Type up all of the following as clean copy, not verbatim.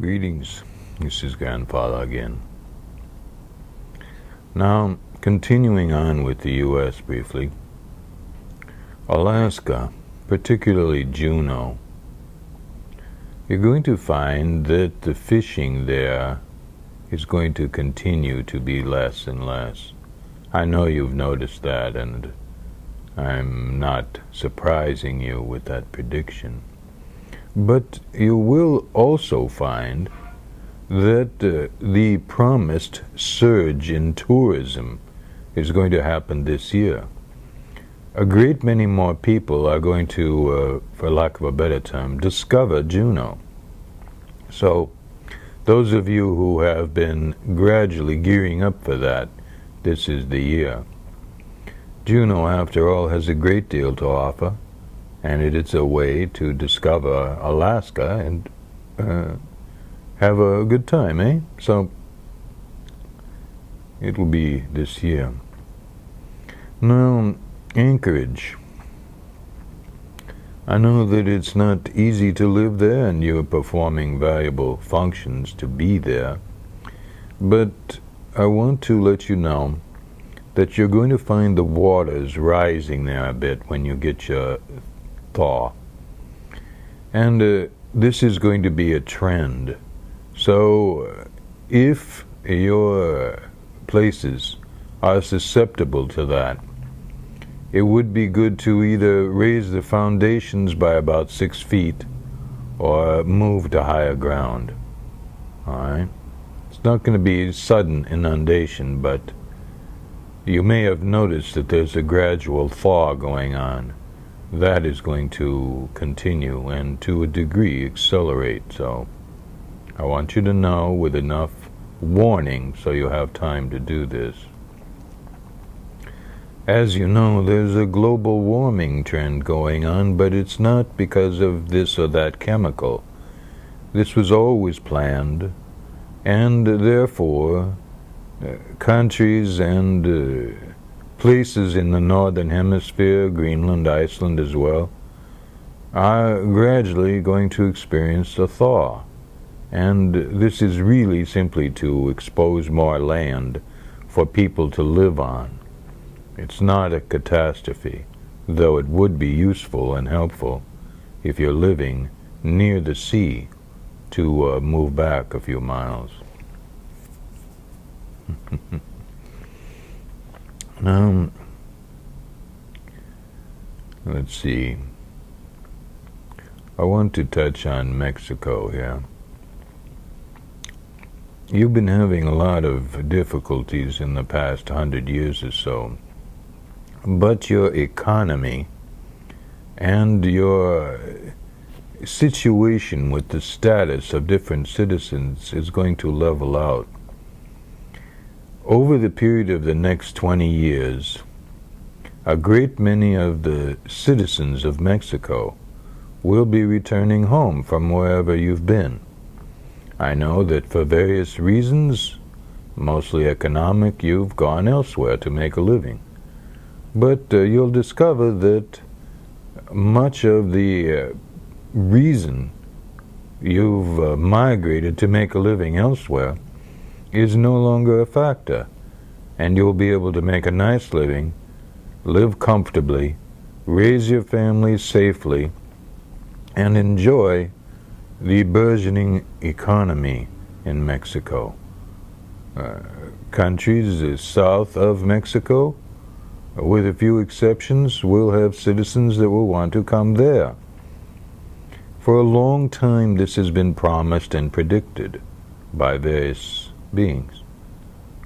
Greetings, this is Grandfather again. Now, continuing on with the U.S. briefly, Alaska, particularly Juneau, you're going to find that the fishing there is going to continue to be less and less. I know you've noticed that, and I'm not surprising you with that prediction. But you will also find that the promised surge in tourism is going to happen this year. A great many more people are going to, for lack of a better term, discover Juneau. So, those of you who have been gradually gearing up for that, this is the year. Juneau, after all, has a great deal to offer, and it is a way to discover Alaska and have a good time, eh? So, it will be this year. Now, Anchorage. I know that it's not easy to live there, and you're performing valuable functions to be there, but I want to let you know that you're going to find the waters rising there a bit when you get your thaw. And this is going to be a trend. So if your places are susceptible to that, it would be good to either raise the foundations by about 6 feet or move to higher ground. Alright? It's not going to be sudden inundation, but you may have noticed that there's a gradual thaw going on. That is going to continue and to a degree accelerate. So I want you to know with enough warning so you have time to do this. As you know, there's a global warming trend going on, but it's not because of this or that chemical. This was always planned, and therefore countries and places in the northern hemisphere, Greenland, Iceland as well, are gradually going to experience a thaw. And this is really simply to expose more land for people to live on. It's not a catastrophe, though it would be useful and helpful if you're living near the sea to move back a few miles. Now, let's see. I want to touch on Mexico here. You've been having a lot of difficulties in the past 100 years or so, but your economy and your situation with the status of different citizens is going to level out. Over the period of the next 20 years, a great many of the citizens of Mexico will be returning home from wherever you've been. I know that for various reasons, mostly economic, you've gone elsewhere to make a living. But you'll discover that much of the reason you've migrated to make a living elsewhere is no longer a factor, and you'll be able to make a nice living, live comfortably, raise your family safely, and enjoy the burgeoning economy in Mexico. Countries south of Mexico, with a few exceptions, will have citizens that will want to come there. For a long time this has been promised and predicted by various beings.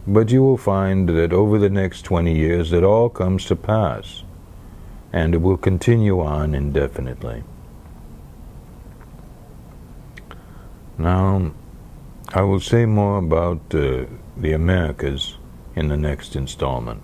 But you will find that over the next 20 years it all comes to pass, and it will continue on indefinitely. Now, I will say more about the Americas in the next installment.